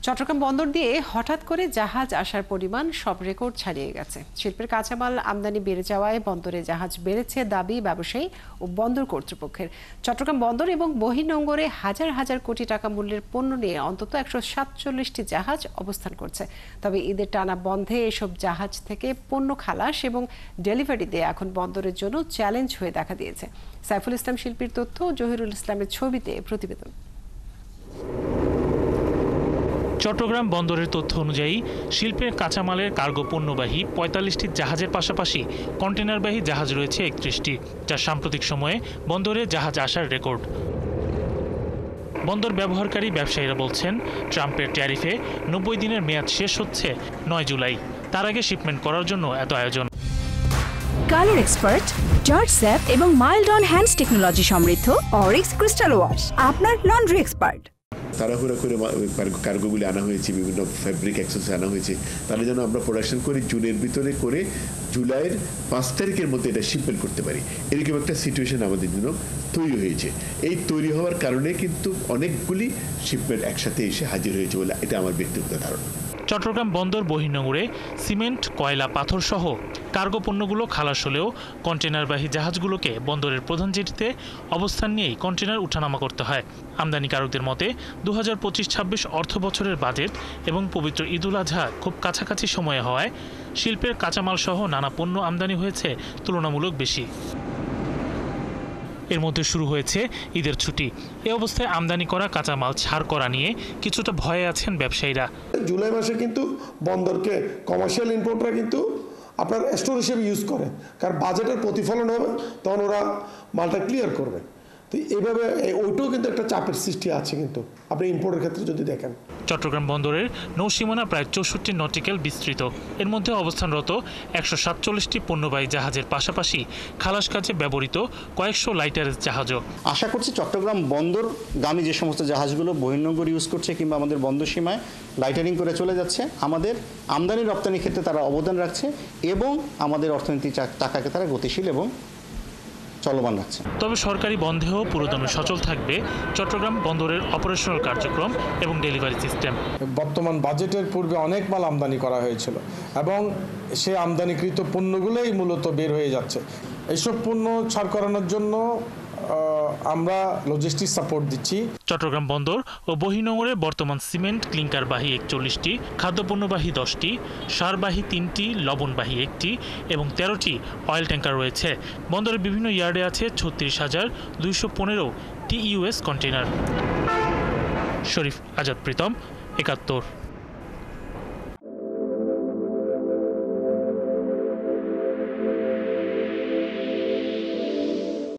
চট্টগ্রাম বন্দর দিয়ে হঠাৎ করে জাহাজ আসার পরিমাণ সব রেকর্ড ছাড়িয়ে গেছে। শিল্পের কাঁচামাল আমদানি বেড়ে যাওয়ায় বন্দরে জাহাজ বেড়েছে দাবি ব্যবসায়ী ও বন্দর কর্তৃপক্ষের। চট্টগ্রাম বন্দর এবং বহির্নোঙরে হাজার হাজার কোটি টাকা মূল্যের পণ্য নিয়ে অন্তত 147টি জাহাজ অবস্থান করছে। তবে ঈদের টানা বন্ধে এসব জাহাজ থেকে পণ্য খালাস এবং ডেলিভারিতে এখন বন্দরের জন্য চ্যালেঞ্জ হয়ে দেখা দিয়েছে। সাইফুল ইসলাম শিল্পীর তথ্য, জহিরুল ইসলামের ছবিতে প্রতিবেদন। চট্টগ্রাম বন্দরের তথ্য অনুযায়ী শিল্পের কাঁচামালের কার্গো পণ্যবাহী ৪৫টি জাহাজের পাশাপাশি কন্টেনারবাহী জাহাজ রয়েছে ৩১টি, যা সাম্প্রতিক সময়ে বন্দরে জাহাজ আসার রেকর্ড। বন্দর ব্যবহারকারী ব্যবসায়ীরা বলছেন, ট্রাম্পের ট্যারিফে ৯০ দিনের মেয়াদ শেষ হচ্ছে ৯ জুলাই। তার আগে শিপমেন্ট করার জন্য এত আয়োজন। কালার এক্সপার্ট, জর্জ স্যাপ এবং মাইল্ড অন হ্যান্ডস টেকনোলজি সমৃদ্ধ অরিক্স ক্রিস্টাল ওয়াশ আপনার লন্ড্রি এক্সপার্ট। তাড়াহুড়া করে কার্গোগুলি আনা হয়েছে, বিভিন্ন ফ্যাব্রিক অ্যাক্সেসরি আনা হয়েছে। তাহলে যেন আমরা প্রোডাকশন করি জুনের ভিতরে করে জুলাইয়ের ৫ তারিখের মধ্যে এটা শিপমেন্ট করতে পারি, এরকম একটা সিচুয়েশন আমাদের জন্য তৈরি হয়েছে। এই তৈরি হওয়ার কারণে কিন্তু অনেকগুলি শিপমেন্ট একসাথে এসে হাজির হয়েছে বলে এটা আমার ব্যক্তিগত ধারণা। চট্টগ্রাম বন্দর বহির্নোঙরে সিমেন্ট, কয়লা, পাথর সহ কার্গো পণ্যগুলো খালাস হলেও কন্টেনারবাহী জাহাজগুলোকে বন্দরের প্রধান জেটিতে অবস্থান নিয়েই কন্টেনার উঠানামা করতে হয়। আমদানিকারকদের মতে ২০২৫-২৬ অর্থ বছরের বাজেট এবং পবিত্র ঈদুল আজহা খুব কাছাকাছি সময়ে হওয়ায় শিল্পের কাঁচামাল সহ নানা পণ্য আমদানি হয়েছে তুলনামূলক বেশি। এর মধ্যে শুরু হয়েছে ঈদের ছুটি। এই অবস্থায় আমদানি করা কাঁচামাল ছাড় করা নিয়ে কিছুটা ভয়ে আছেন ব্যবসায়ীরা। জুলাই মাসে কিন্তু বন্দরকে কমার্শিয়াল ইম্পোর্টরা কিন্তু আপনার স্টোর হিসেবে ইউজ করে, কারণ বাজেটের প্রতিফলন হবে, তখন ওরা মালটা ক্লিয়ার করবে। তো এইভাবে ওইটাও কিন্তু একটা চাপের সৃষ্টি আছে কিন্তু আপনি ইম্পোর্টের ক্ষেত্রে যদি দেখেন। চট্টগ্রাম বন্দরের নৌসীমানা প্রায় ৬৪ নটিক্যাল বিস্তৃত। এর মধ্যে অবস্থানরত ১৪৭টি পণ্যবাহী জাহাজের পাশাপাশি খালাস কাজে ব্যবহৃত কয়েকশো লাইটারেজ জাহাজও। আশা করছি চট্টগ্রাম বন্দরগামী যে সমস্ত জাহাজগুলো বহির্নোঙর ইউজ করছে কিংবা আমাদের বন্দর সীমায় লাইটারিং করে চলে যাচ্ছে, আমাদের আমদানি রপ্তানির ক্ষেত্রে তারা অবদান রাখছে এবং আমাদের অর্থনৈতিক চাকাকে তারা গতিশীল এবং চলমান রাখছে। তবে সরকারি বন্ধেও পুরোদমে সচল থাকবে চট্টগ্রাম বন্দরের অপারেশনাল কার্যক্রম এবং ডেলিভারি সিস্টেম। বর্তমান বাজেটের পূর্বে অনেক মাল আমদানি করা হয়েছিল এবং সে আমদানিকৃত পণ্যগুলোই মূলত বের হয়ে যাচ্ছে। এইসব পণ্য ছাড় করানোর জন্য আমরা লজিস্টিক সাপোর্ট দিচ্ছি। চট্টগ্রাম বন্দর ও বহির্নোঙরে বর্তমান সিমেন্ট ক্লিংকারবাহী ৪১টি, খাদ্যপণ্যবাহী 10টি, সারবাহী 3টি, লবণবাহী 1টি এবং 13টি অয়েল ট্যাঙ্কার রয়েছে। বন্দরের বিভিন্ন ইয়ার্ডে আছে ৩৬,২১৫ TEUS কন্টেইনার। শরীফ আজাদ প্রীতম, ৭১।